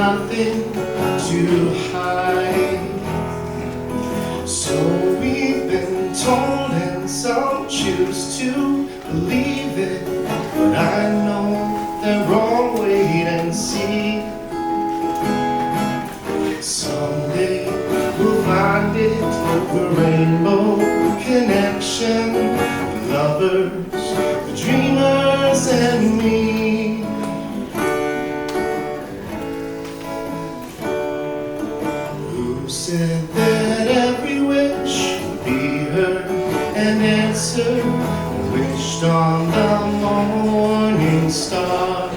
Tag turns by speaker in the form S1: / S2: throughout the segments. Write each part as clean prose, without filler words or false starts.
S1: nothing to hide. So we've been told, and some choose to believe it, but I know they're wrong. Wait and see. Someday we'll find it, the rainbow connection, the lovers, the dreamers, and me. Who said that every wish would be heard and answered, wished on the morning star?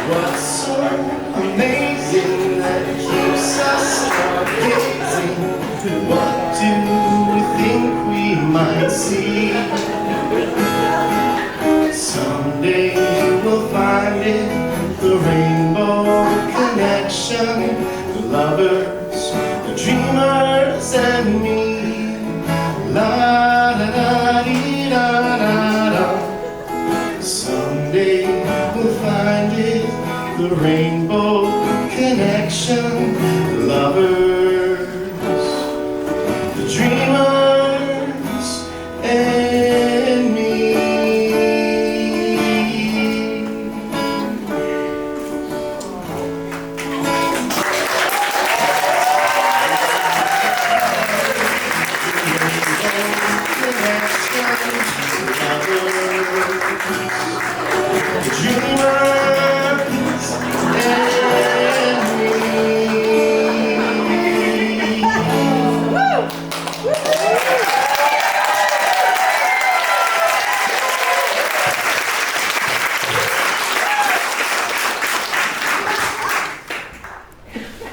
S1: What's so amazing that keeps us stargazing? What do we think we might see? Someday we'll find it, the rainbow connection, the lovers, the dreamers, and me. La da da dee da da da. Someday we'll find it, the rainbow connection, the lovers, the dreamers, and me.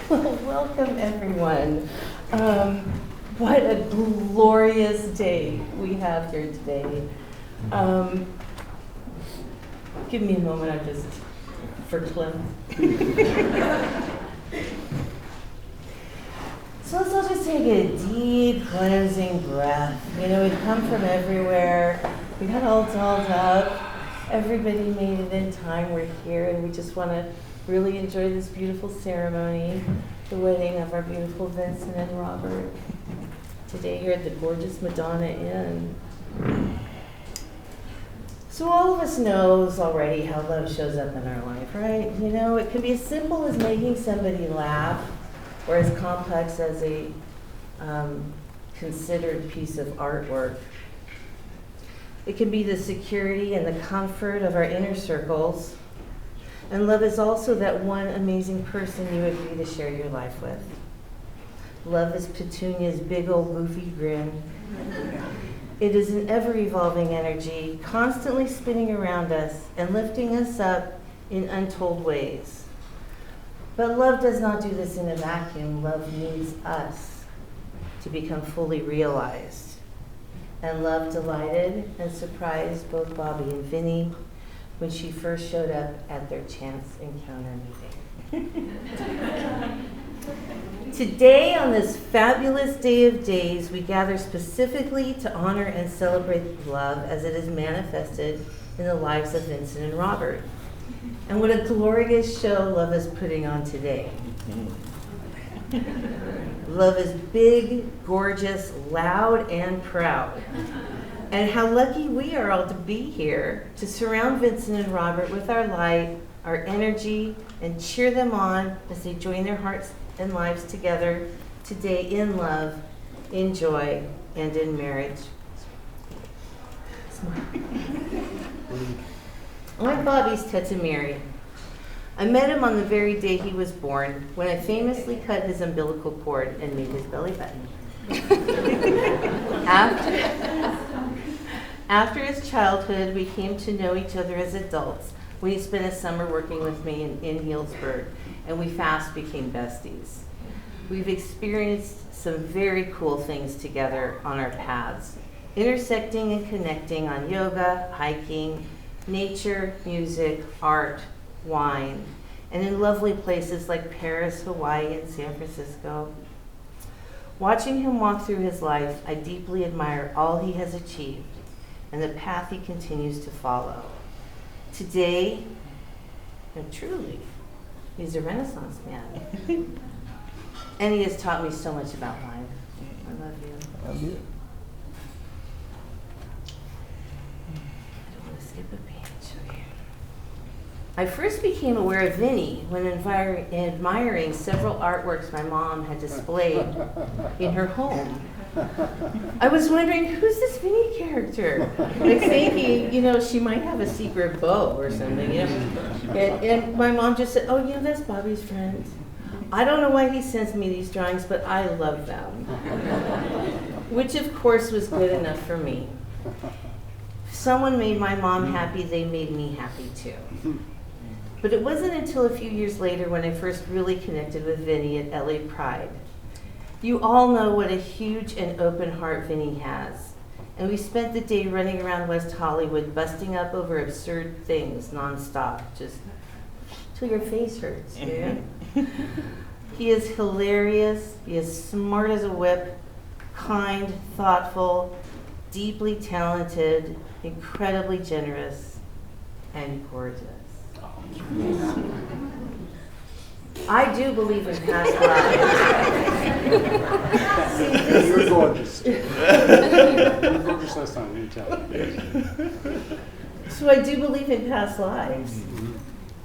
S2: Well, welcome everyone. What a glorious day we have here today. Give me a moment, I'm just for Cliff. So let's all just take a deep cleansing breath. You know, we've come from everywhere. We got all dolled up. Everybody made it in time. We're here, and we just want to really enjoy this beautiful ceremony, the wedding of our beautiful Vincent and Robert, today here at the gorgeous Madonna Inn. So all of us knows already how love shows up in our life, right? You know, it can be as simple as making somebody laugh, or as complex as a considered piece of artwork. It can be the security and the comfort of our inner circles. And love is also that one amazing person you agree to share your life with. Love is Petunia's big old goofy grin. It is an ever-evolving energy, constantly spinning around us and lifting us up in untold ways. But love does not do this in a vacuum. Love needs us to become fully realized. And love delighted and surprised both Bobby and Vinny when she first showed up at their chance encounter meeting. Today, on this fabulous day of days, we gather specifically to honor and celebrate love as it is manifested in the lives of Vincent and Robert. And what a glorious show love is putting on today. Love is big, gorgeous, loud, and proud. And how lucky we are all to be here to surround Vincent and Robert with our light, our energy, and cheer them on as they join their hearts and lives together today in love, in joy, and in marriage. I'm Bobby's Teta Mary. I met him on the very day he was born, when I famously cut his umbilical cord and made his belly button. After his childhood, we came to know each other as adults when he spent a summer working with me in Healdsburg, and we fast became besties. We've experienced some very cool things together on our paths, intersecting and connecting on yoga, hiking, nature, music, art, wine, and in lovely places like Paris, Hawaii, and San Francisco. Watching him walk through his life, I deeply admire all he has achieved and the path he continues to follow. Today, and truly, he's a Renaissance man. And he has taught me so much about life. I love you.
S3: Love you.
S2: I don't want to skip a page. Okay. I first became aware of Vinny when admiring several artworks my mom had displayed in her home. I was wondering, who's this Vinny character? Like thinking, she might have a secret beau or something, And my mom just said, oh, that's Bobby's friend. I don't know why he sends me these drawings, but I love them. Which, of course, was good enough for me. If someone made my mom happy, they made me happy too. But it wasn't until a few years later when I first really connected with Vinny at LA Pride. You all know what a huge and open heart Vinny has. And we spent the day running around West Hollywood, busting up over absurd things nonstop, just till your face hurts, dude. He is hilarious, he is smart as a whip, kind, thoughtful, deeply talented, incredibly generous, and gorgeous. I do believe in past lives. See,
S3: You're gorgeous. You're gorgeous last time, you tell me.
S2: So I do believe in past lives.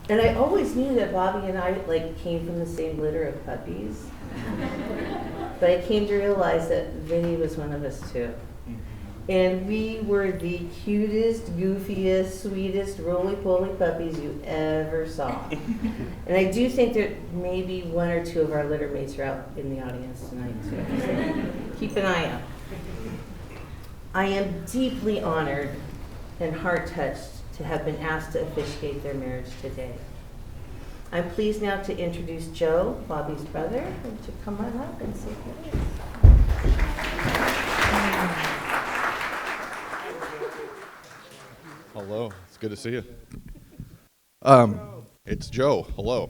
S2: And I always knew that Bobby and I came from the same litter of puppies. But I came to realize that Vinny was one of us too. And we were the cutest, goofiest, sweetest, roly-poly puppies you ever saw. And I do think that maybe one or two of our litter mates are out in the audience tonight too. So keep an eye out. I am deeply honored and heart-touched to have been asked to officiate their marriage today. I'm pleased now to introduce Joe, Bobby's brother, and to come on up and say hello.
S4: Hello, it's good to see you. It's Joe. Hello.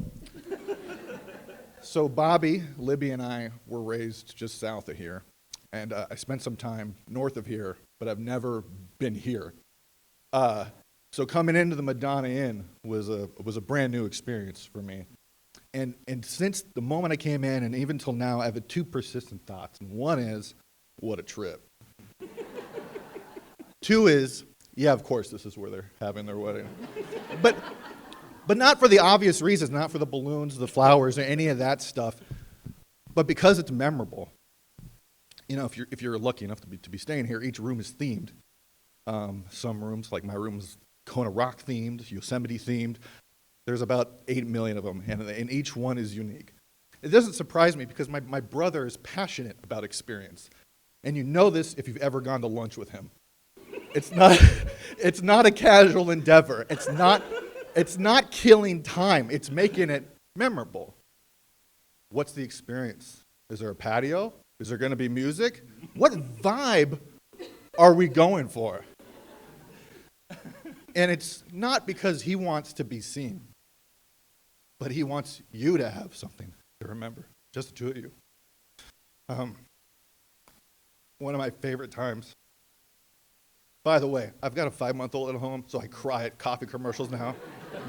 S4: So Bobby, Libby, and I were raised just south of here, and I spent some time north of here, but I've never been here. So coming into the Madonna Inn was a brand new experience for me. And since the moment I came in and even till now, I have two persistent thoughts. And one is, what a trip. Two is, yeah, of course, this is where they're having their wedding. But not for the obvious reasons, not for the balloons, the flowers, or any of that stuff, but because it's memorable. If you're lucky enough to be staying here, each room is themed. Some rooms, like my room, is Kona Rock themed, Yosemite themed. There's about 8 million of them, and each one is unique. It doesn't surprise me because my brother is passionate about experience. And you know this if you've ever gone to lunch with him. It's not a casual endeavor. It's not killing time. It's making it memorable. What's the experience? Is there a patio? Is there going to be music? What vibe are we going for? And it's not because he wants to be seen, but he wants you to have something to remember, just the two of you. One of my favorite times. By the way, I've got a 5-month-old at home, so I cry at coffee commercials now,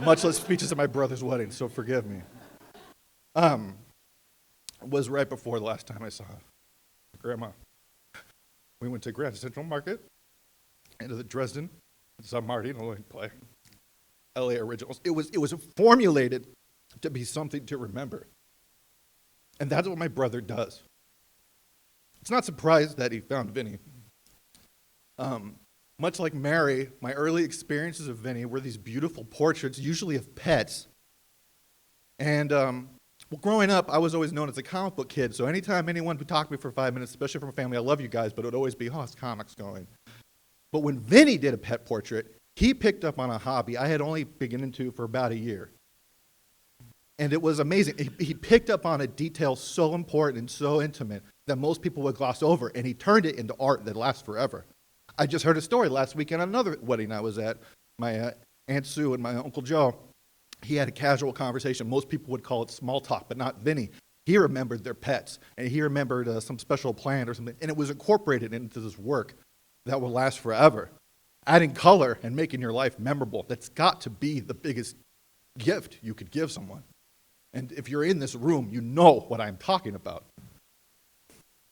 S4: much less speeches at my brother's wedding, so forgive me. It was right before the last time I saw Grandma. We went to Grand Central Market, into the Dresden, saw Marty and Lloyd play LA Originals. It was formulated to be something to remember. And that's what my brother does. It's not surprised that he found Vinny. Much like Mary, my early experiences of Vinny were these beautiful portraits, usually of pets. And growing up, I was always known as a comic book kid, so anytime anyone would talk to me for 5 minutes, especially from a family, I love you guys, but it would always be, how's comics going? But when Vinny did a pet portrait, he picked up on a hobby I had only begun into for about a year. And it was amazing. He picked up on a detail so important and so intimate that most people would gloss over, and he turned it into art that lasts forever. I just heard a story last weekend at another wedding I was at, my Aunt Sue and my Uncle Joe. He had a casual conversation. Most people would call it small talk, but not Vinny. He remembered their pets, and he remembered some special plan or something, and it was incorporated into this work that will last forever. Adding color and making your life memorable, that's got to be the biggest gift you could give someone. And if you're in this room, you know what I'm talking about.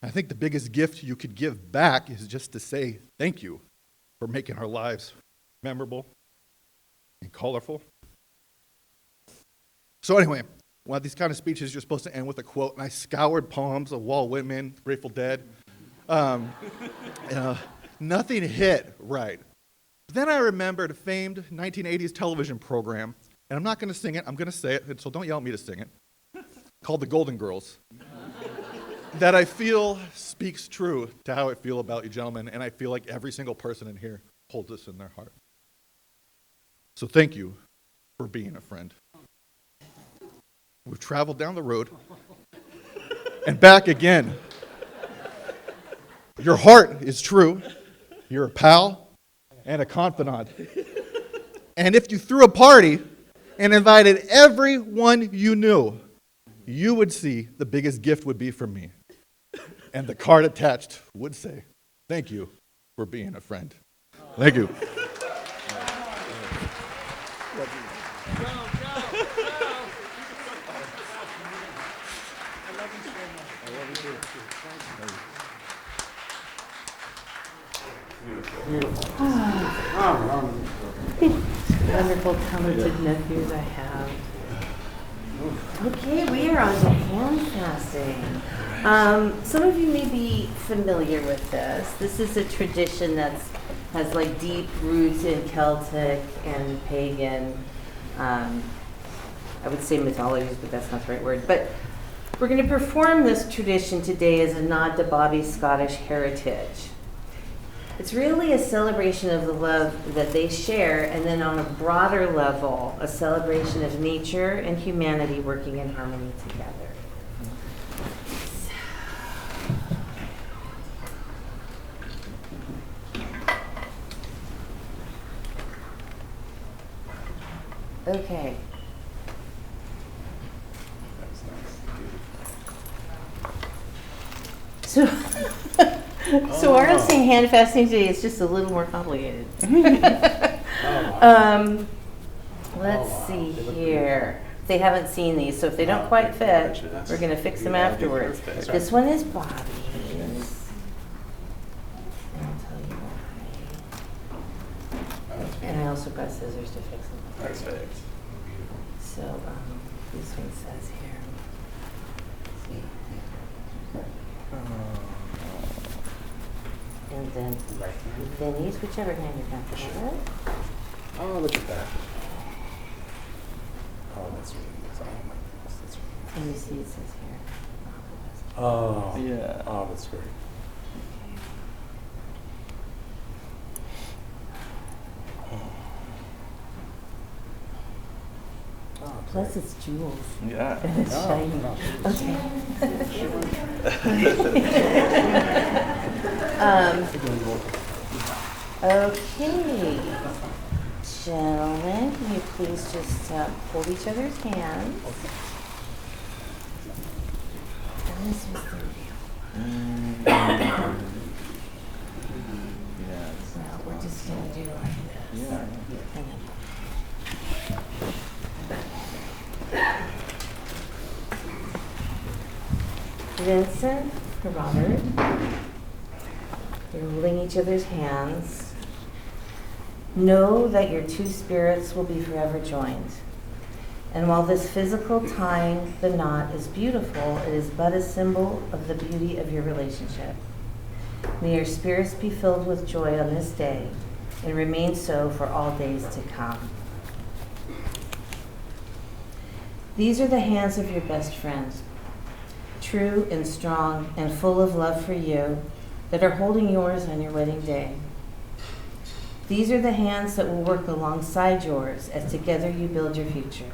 S4: I think the biggest gift you could give back is just to say thank you for making our lives memorable and colorful. So anyway, one of these kind of speeches, you're supposed to end with a quote, and I scoured poems of Walt Whitman, Grateful Dead. Nothing hit right. But then I remembered a famed 1980s television program, and I'm not going to sing it, I'm going to say it, so don't yell at me to sing it, called The Golden Girls, that I feel speaks true to how I feel about you gentlemen, and I feel like every single person in here holds this in their heart. So thank you for being a friend. We've traveled down the road and back again. Your heart is true. You're a pal and a confidant. And if you threw a party and invited everyone you knew, you would see the biggest gift would be from me. And the card attached would say, thank you for being a friend. Thank you.
S2: Wonderful, talented nephews I have. Okay, we are on to hand fasting. Some of you may be familiar with this. This is a tradition that has like deep roots in Celtic and pagan, I would say mythologies, but that's not the right word. But we're going to perform this tradition today as a nod to Bobby's Scottish heritage. It's really a celebration of the love that they share, and then on a broader level, a celebration of nature and humanity working in harmony together. Okay. So our saying hand fasting today is just a little more complicated. Let's see here. They haven't seen these, so if they don't quite fit, we're going to fix them afterwards. This one is Bobby's. And I'll tell you why. And I also got scissors to fix them.
S1: Perfect.
S2: So this one says here. And then Vinny's, whichever hand you're comfortable with.
S3: Oh, look at that. Oh, that's really nice. Oh my goodness, that's really nice.
S2: And you see it says here.
S3: Oh,
S5: Yeah.
S3: oh, that's great. Oh,
S2: Plus
S3: great.
S2: it's jewels.
S5: Yeah.
S2: And it's
S3: Oh,
S2: shiny.
S3: no.
S2: Okay. Gentlemen, can you please just hold each other's hands? And this was the real.
S5: Yeah.
S2: Now we're just going to do like this.
S5: Yeah.
S2: And then Vincent, Robert, you're holding each other's hands. Know that your two spirits will be forever joined. And while this physical tying the knot is beautiful, it is but a symbol of the beauty of your relationship. May your spirits be filled with joy on this day and remain so for all days to come. These are the hands of your best friend, true and strong and full of love for you, that are holding yours on your wedding day. These are the hands that will work alongside yours as together you build your future.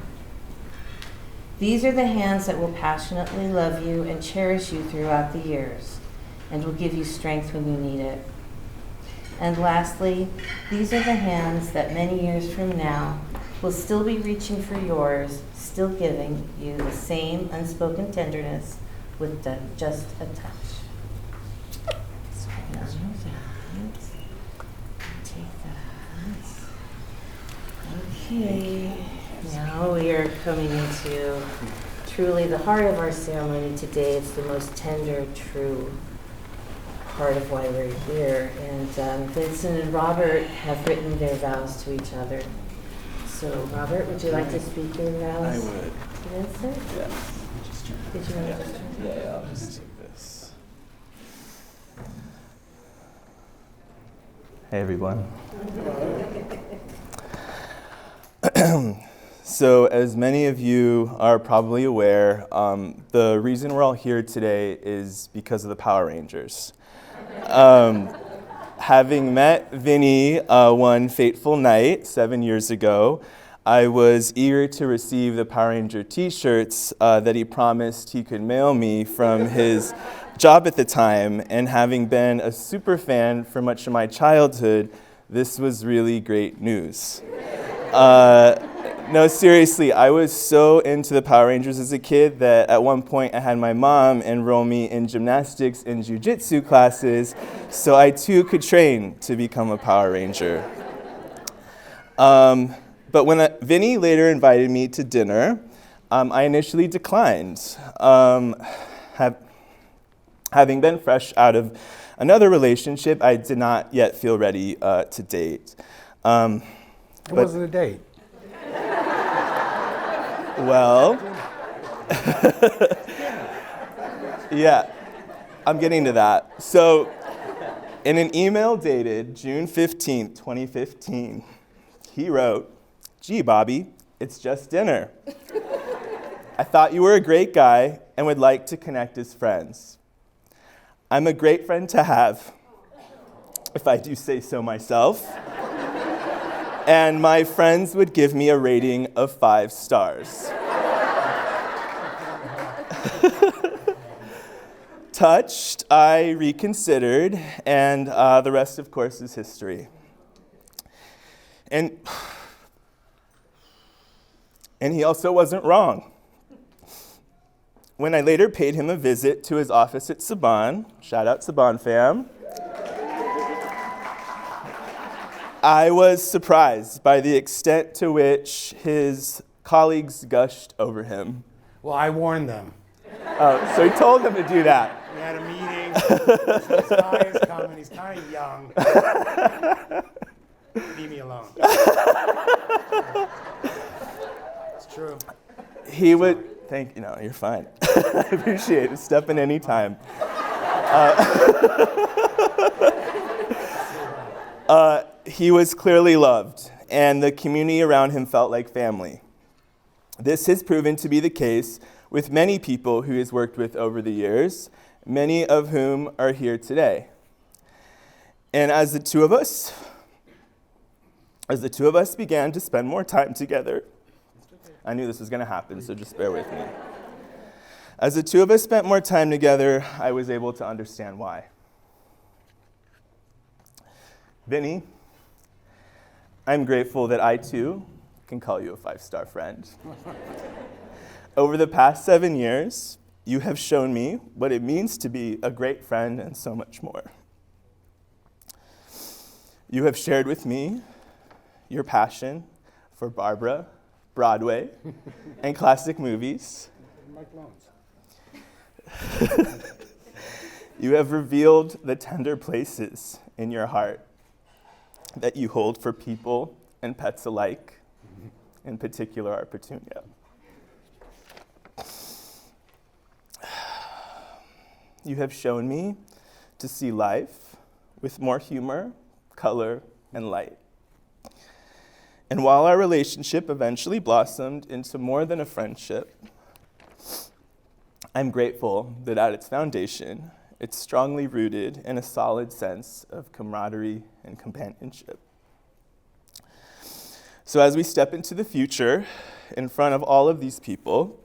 S2: These are the hands that will passionately love you and cherish you throughout the years and will give you strength when you need it. And lastly, these are the hands that many years from now will still be reaching for yours, still giving you the same unspoken tenderness with just a touch. So now that, take that. Okay, now we are coming into truly the heart of our ceremony today. It's the most tender, true part of why we're here. And Vincent and Robert have written their vows to each other. So, Robert, would you like to speak your vows?
S5: I would.
S2: To Vincent?
S5: Yeah.
S2: Did you want to just turn?
S5: Yeah, I'll just take this. Hey, everyone. So, as many of you are probably aware, the reason we're all here today is because of the Power Rangers. Having met Vinny one fateful night 7 years ago, I was eager to receive the Power Ranger t-shirts that he promised he could mail me from his job at the time, and having been a super fan for much of my childhood, this was really great news. No, seriously, I was so into the Power Rangers as a kid that at one point I had my mom enroll me in gymnastics and jiu-jitsu classes so I too could train to become a Power Ranger. But when Vinny later invited me to dinner, I initially declined. Having been fresh out of another relationship, I did not yet feel ready to date.
S3: It wasn't a date.
S5: Well, yeah, I'm getting to that. So, in an email dated June 15th, 2015, he wrote, "Gee, Bobby, it's just dinner. I thought you were a great guy and would like to connect as friends. I'm a great friend to have, if I do say so myself. And my friends would give me a rating of 5 stars. Touched, I reconsidered, and the rest, of course, is history. And he also wasn't wrong. When I later paid him a visit to his office at Saban, shout out Saban fam, I was surprised by the extent to which his colleagues gushed over him.
S3: Well, I warned them.
S5: Oh, so he told them to do that.
S3: We had a meeting. This guy is coming. He's kind of young. Leave me alone. It's true.
S5: He would, thank you, no, you're fine. I appreciate it. Step in any time. He was clearly loved, and the community around him felt like family. This has proven to be the case with many people who he's worked with over the years, many of whom are here today. And as the two of us began to spend more time together, I knew this was going to happen, so just bear with me. As the two of us spent more time together, I was able to understand why. Vinny, I'm grateful that I, too, can call you a 5-star friend. Over the past 7 years, you have shown me what it means to be a great friend and so much more. You have shared with me your passion for Barbara, Broadway, and classic movies.
S3: Mike Loans.
S5: You have revealed the tender places in your heart that you hold for people and pets alike, in particular our Petunia. You have shown me to see life with more humor, color, and light. And while our relationship eventually blossomed into more than a friendship, I'm grateful that at its foundation, it's strongly rooted in a solid sense of camaraderie and companionship. So as we step into the future, in front of all of these people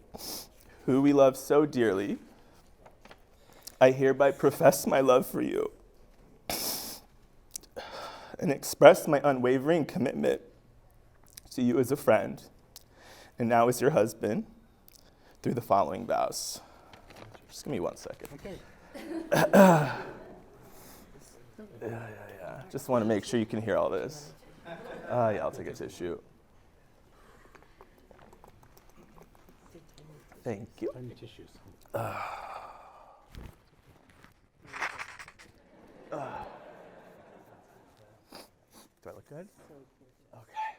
S5: who we love so dearly, I hereby profess my love for you. and express my unwavering commitment to you as a friend, and now as your husband, through the following vows. Just give me 1 second.
S3: Okay.
S5: Yeah. Just want to make sure you can hear all this. Yeah, I'll take a tissue. Thank you.
S3: Tiny tissues.
S5: Do I look good? Okay.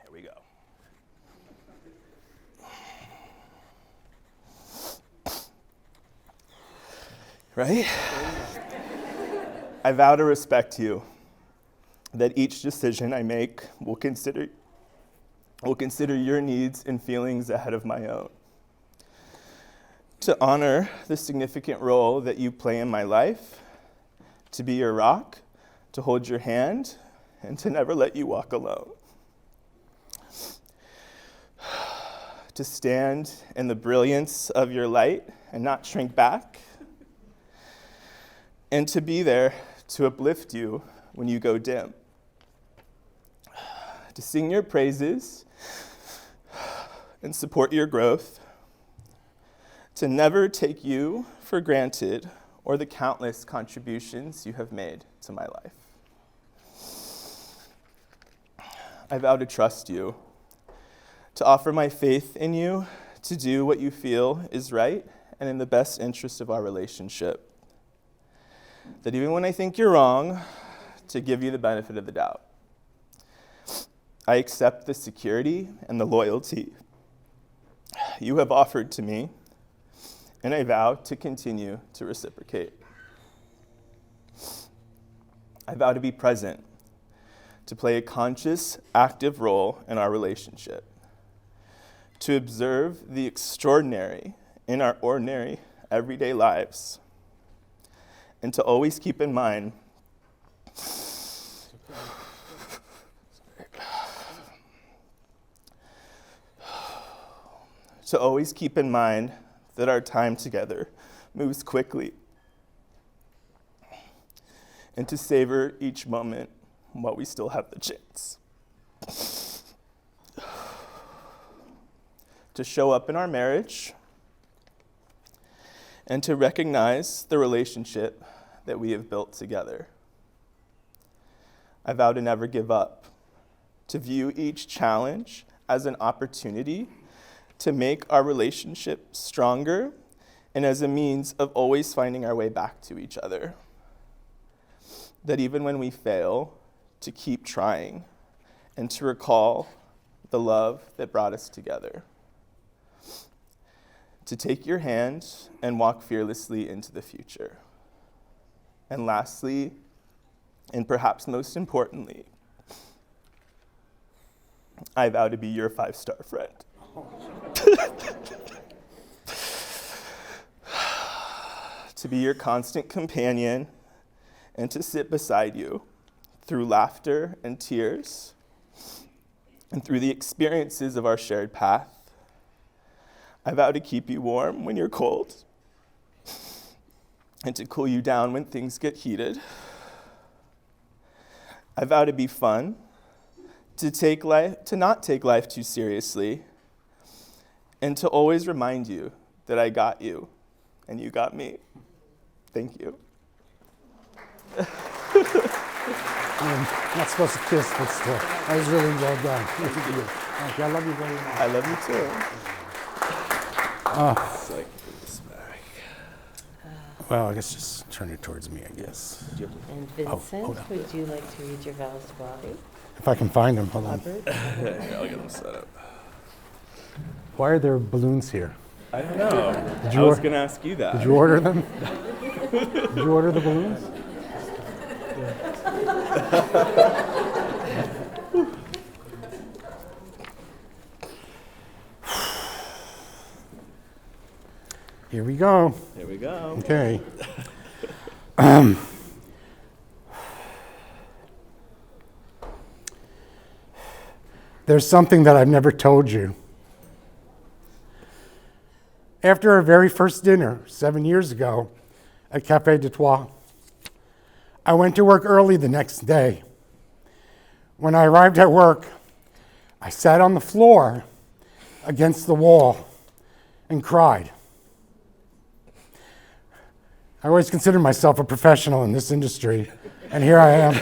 S5: Here we go. Right? I vow to respect you, that each decision I make will consider your needs and feelings ahead of my own. To honor the significant role that you play in my life, to be your rock, to hold your hand, and to never let you walk alone. To stand in the brilliance of your light and not shrink back, and to be there to uplift you when you go dim. To sing your praises and support your growth. To never take you for granted or the countless contributions you have made to my life. I vow to trust you, to offer my faith in you, to do what you feel is right and in the best interest of our relationship. That even when I think you're wrong, to give you the benefit of the doubt. I accept the security and the loyalty you have offered to me, and I vow to continue to reciprocate. I vow to be present, to play a conscious, active role in our relationship, to observe the extraordinary in our ordinary, everyday lives, and to always keep in mind that our time together moves quickly, and to savor each moment while we still have the chance. To show up in our marriage, and to recognize the relationship that we have built together. I vow to never give up, to view each challenge as an opportunity to make our relationship stronger and as a means of always finding our way back to each other. That even when we fail, to keep trying and to recall the love that brought us together. To take your hand and walk fearlessly into the future. And lastly, and perhaps most importantly, I vow to be your 5-star friend. To be your constant companion and to sit beside you through laughter and tears and through the experiences of our shared path. I vow to keep you warm when you're cold and to cool you down when things get heated. I vow to be fun, to not take life too seriously, and to always remind you that I got you and you got me. Thank you.
S3: I'm not supposed to kiss, but still, that was really well done. Thank you. Thank you. I love you very much.
S5: I love you too.
S3: Well, I guess just turn it towards me, I guess.
S2: And
S3: hold
S2: Vincent,
S3: on.
S2: would you like to read your vows to Bobby?
S3: If I can find them, hold on.
S2: Robert?
S5: Yeah, I'll get them set up.
S3: Why are there balloons here?
S5: I don't know.
S3: you
S5: I was
S3: or-
S5: going to ask you that.
S3: Did you order them? Did you order the balloons? Here we go.
S5: Here we go.
S3: Okay. There's something that I've never told you. After our very first dinner 7 years ago at Café de Troyes, I went to work early the next day When I arrived at work, I sat on the floor against the wall and cried. I always considered myself a professional in this industry, and here I am.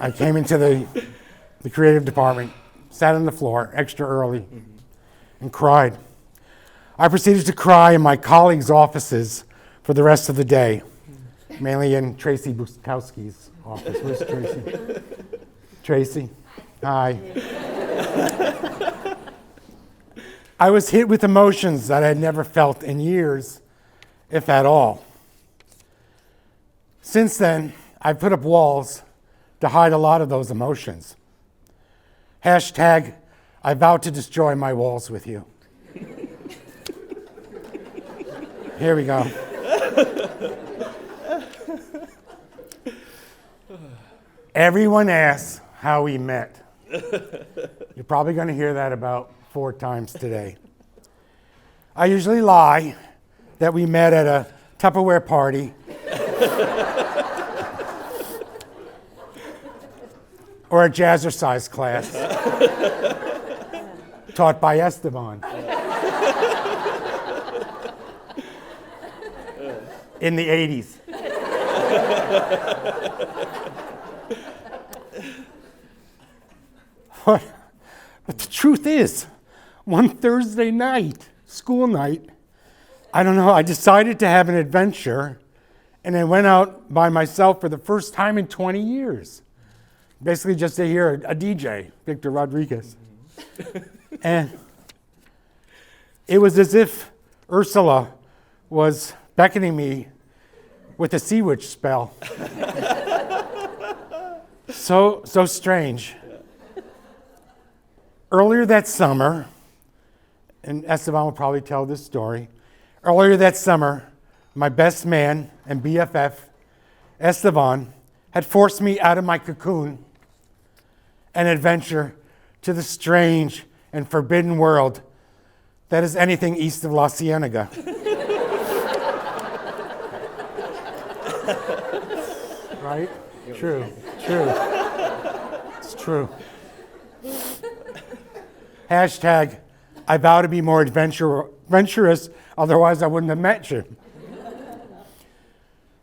S3: I came into the creative department, sat on the floor extra early, and cried. I proceeded to cry in my colleagues' offices for the rest of the day, mainly in Tracy Buskowski's office. Where's Tracy? Tracy, hi. I was hit with emotions that I had never felt in years, if at all. Since then, I've put up walls to hide a lot of those emotions. Hashtag, I vow to destroy my walls with you. Here we go. Everyone asks how we met. You're probably going to hear that about 4 times today. I usually lie that we met at a Tupperware party or a jazzercise class taught by Esteban in the 80s. But the truth is, one Thursday night, school night, I don't know, I decided to have an adventure, and I went out by myself for the first time in 20 years. Basically just to hear a DJ, Victor Rodriguez. And it was as if Ursula was beckoning me with a sea witch spell. So strange. Earlier that summer, and Esteban will probably tell this story, earlier that summer, my best man and BFF, Esteban, had forced me out of my cocoon and adventure to the strange and forbidden world that is anything east of La Cienega. Right? True. It's true. Hashtag, I vow to be more adventurous, otherwise I wouldn't have met you.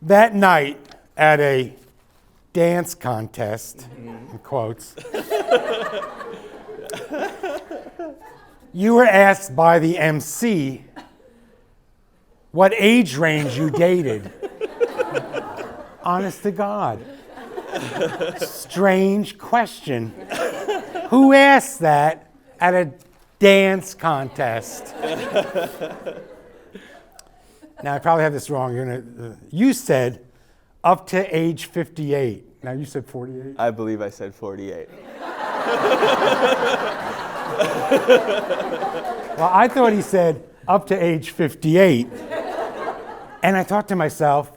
S3: That night at a dance contest, in quotes, you were asked by the MC what age range you dated. Honest to God. Strange question. Who asked that at a dance contest? Now, I probably have this wrong. You said up to age 58. Now, you said 48?
S5: I believe I said 48.
S3: Well, I thought he said up to age 58. And I thought to myself,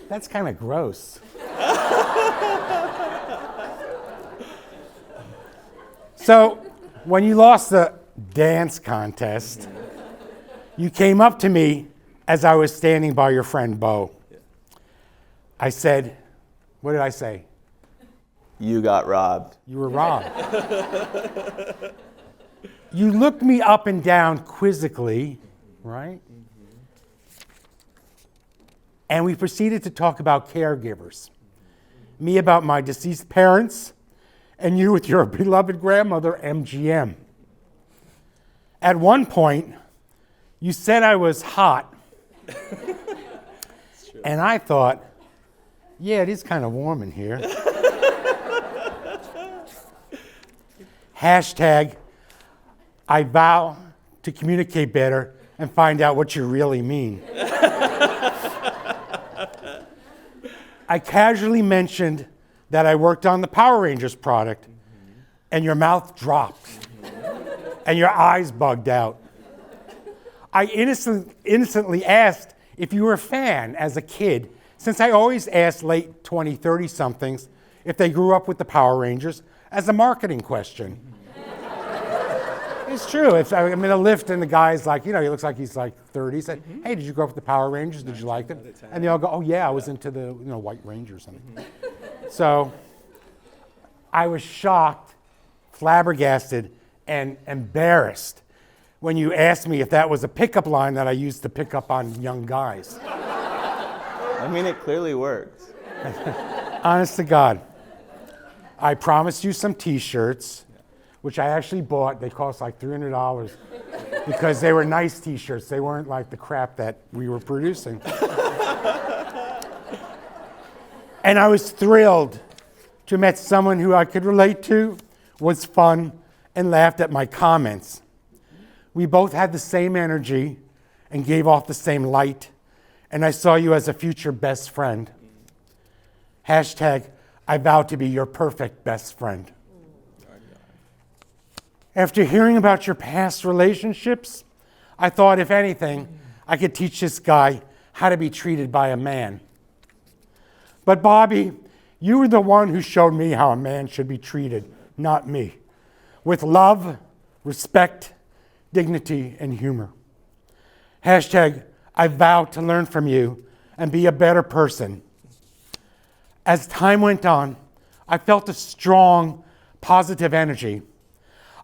S3: that's kind of gross. So, when you lost the dance contest, you came up to me as I was standing by your friend Bo. I said, what did I say?
S5: You got robbed.
S3: You were robbed. You looked me up and down quizzically, right? And we proceeded to talk about caregivers. Me about my deceased parents, and you with your beloved grandmother, MGM. At one point, you said I was hot. And I thought, yeah, it is kind of warm in here. Hashtag, I vow to communicate better and find out what you really mean. I casually mentioned that I worked on the Power Rangers product, and your mouth dropped, and your eyes bugged out. I innocently asked if you were a fan as a kid, since I always asked late 20, 30-somethings if they grew up with the Power Rangers as a marketing question. It's true. I'm in a lift and the guy's like, he looks like he's like 30. He said, hey, did you grow up with the Power Rangers? Did you like them? And they all go, oh yeah, I was into the White Ranger or something. So I was shocked, flabbergasted, and embarrassed when you asked me if that was a pickup line that I used to pick up on young guys.
S5: I mean, it clearly works.
S3: Honest to God. I promised you some t-shirts, which I actually bought. They cost like $300 because they were nice t-shirts. They weren't like the crap that we were producing. And I was thrilled to meet someone who I could relate to, was fun, and laughed at my comments. We both had the same energy and gave off the same light, and I saw you as a future best friend. Hashtag, I vow to be your perfect best friend. After hearing about your past relationships, I thought, if anything, I could teach this guy how to be treated by a man. But Bobby, you were the one who showed me how a man should be treated, not me, with love, respect, dignity, and humor. Hashtag, I vow to learn from you and be a better person. As time went on, I felt a strong, positive energy.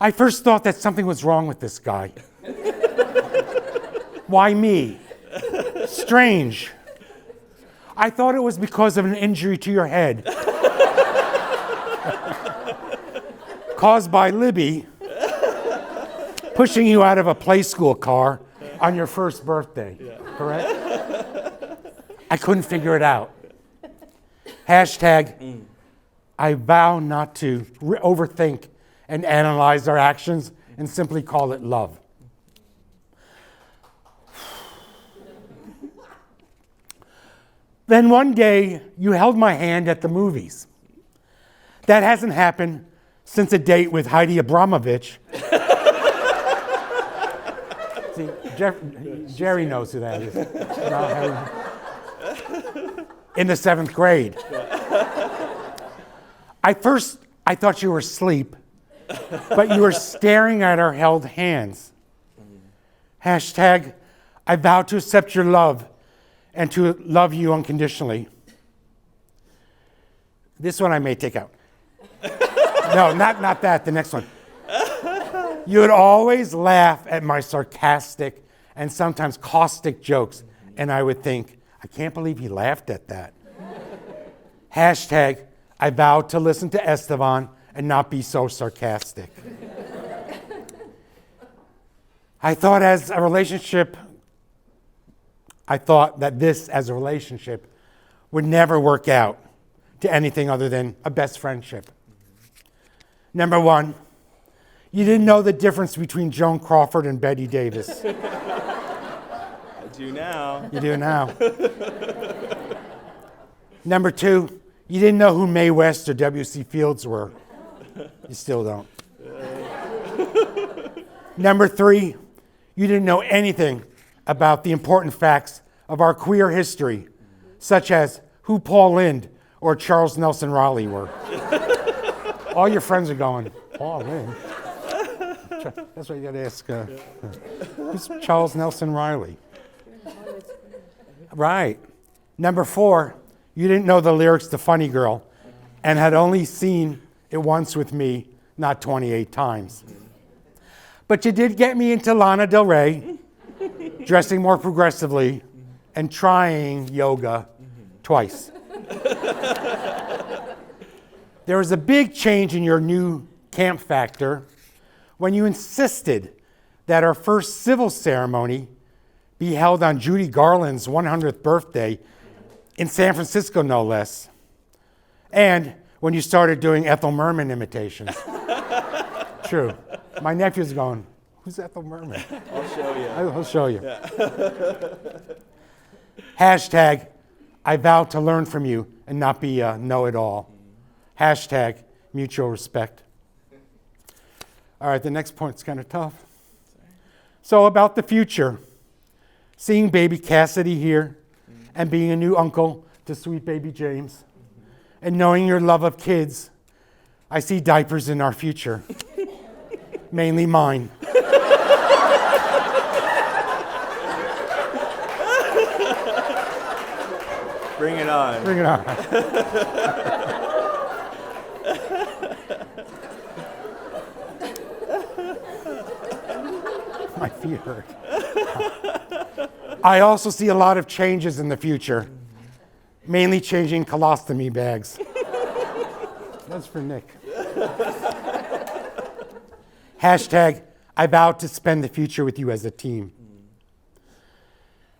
S3: I first thought that something was wrong with this guy. Why me? Strange. I thought it was because of an injury to your head caused by Libby pushing you out of a play school car on your first birthday, correct? I couldn't figure it out. Hashtag, I vow not to overthink and analyze our actions and simply call it love. Then one day, you held my hand at the movies. That hasn't happened since a date with Heidi Abramovich. See, Jerry knows who that is. In the 7th grade. I thought you were asleep, but you were staring at our held hands. Hashtag, I vow to accept your love and to love you unconditionally. This one I may take out. No, not that, the next one. You would always laugh at my sarcastic and sometimes caustic jokes, and I would think, I can't believe he laughed at that. Hashtag, I vow to listen to Esteban and not be so sarcastic. I thought that this as a relationship would never work out to anything other than a best friendship. Number one, you didn't know the difference between Joan Crawford and Betty Davis.
S5: I do now.
S3: You do now. Number two, you didn't know who Mae West or W.C. Fields were. You still don't. Number three, you didn't know anything about the important facts of our queer history, such as who Paul Lynde or Charles Nelson Riley were. All your friends are going, Paul Lynde? That's what you got to ask. Who's Charles Nelson Riley? Right. Number four, you didn't know the lyrics to Funny Girl and had only seen it once with me, not 28 times. But you did get me into Lana Del Rey, dressing more progressively, and trying yoga twice. There was a big change in your new camp factor when you insisted that our first civil ceremony be held on Judy Garland's 100th birthday in San Francisco, no less. And when you started doing Ethel Merman imitations. True. My nephew's going, who's Ethel Merman?
S5: I'll show you.
S3: I'll show you. Yeah. Hashtag, I vow to learn from you and not be a know-it-all. Hashtag, mutual respect. All right, the next point's kind of tough. So about the future, seeing baby Cassidy here and being a new uncle to sweet baby James and knowing your love of kids, I see diapers in our future, mainly mine.
S5: Bring it on.
S3: Bring it on. My feet hurt. I also see a lot of changes in the future, mainly changing colostomy bags. That's for Nick. Hashtag, I vow to spend the future with you as a team.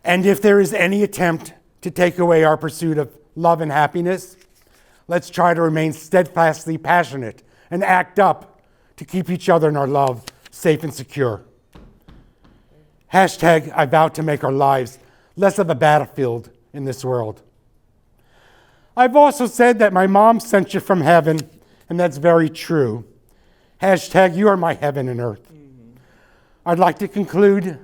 S3: And if there is any attempt to take away our pursuit of love and happiness, let's try to remain steadfastly passionate and act up to keep each other and our love safe and secure. Hashtag, I vow to make our lives less of a battlefield in this world. I've also said that my mom sent you from heaven, and that's very true. Hashtag, you are my heaven and earth. I'd like to conclude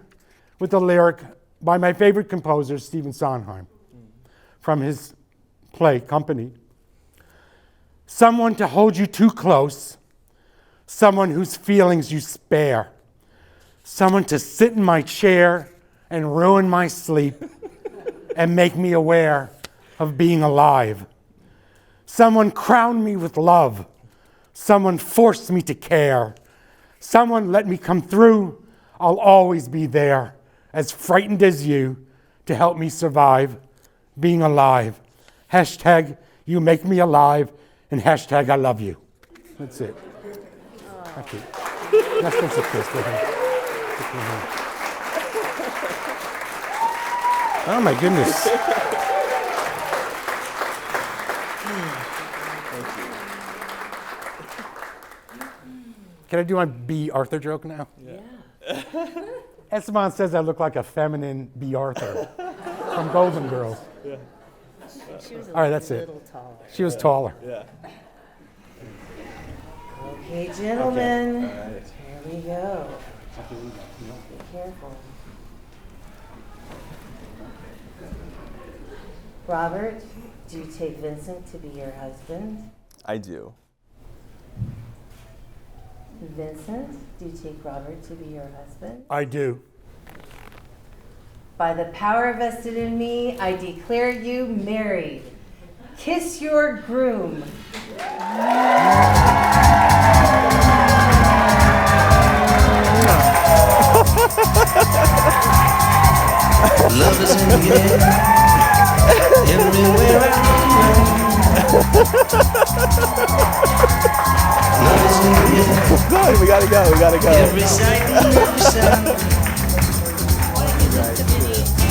S3: with a lyric by my favorite composer, Stephen Sondheim, from his play, Company. Someone to hold you too close, someone whose feelings you spare, someone to sit in my chair and ruin my sleep and make me aware of being alive. Someone crown me with love, someone force me to care, someone let me come through, I'll always be there, as frightened as you, to help me survive being alive. Hashtag, you make me alive, and hashtag, I love you. That's it. That's it. That's a kiss for him. Oh my goodness. Can I do my B. Arthur joke now?
S2: Yeah.
S3: Esteban says I look like a feminine B. Arthur from Golden Girls.
S5: Yeah.
S2: She was a
S3: All right, that's it.
S2: little taller.
S3: She was taller.
S5: Yeah.
S2: Okay, gentlemen.
S5: All right.
S2: Here we go. Be careful. Robert, do you take Vincent to be your husband?
S5: I do.
S2: Vincent, do you take Robert to be your husband?
S3: I do.
S2: By the power vested in me, I declare you married. Kiss your groom.
S6: Love is in the air, everywhere I go. Love is in the air,
S5: Go, we gotta go.
S6: every sight and every sound.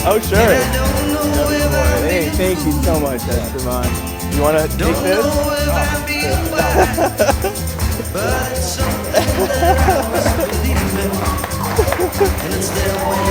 S5: Oh, sure.
S6: I don't know if I'm
S5: Hey,
S6: being
S5: thank you so much, Esteban. You wanna take
S6: don't
S5: this?
S6: know if I'm being wise, but it's something that I was believing, and it's there when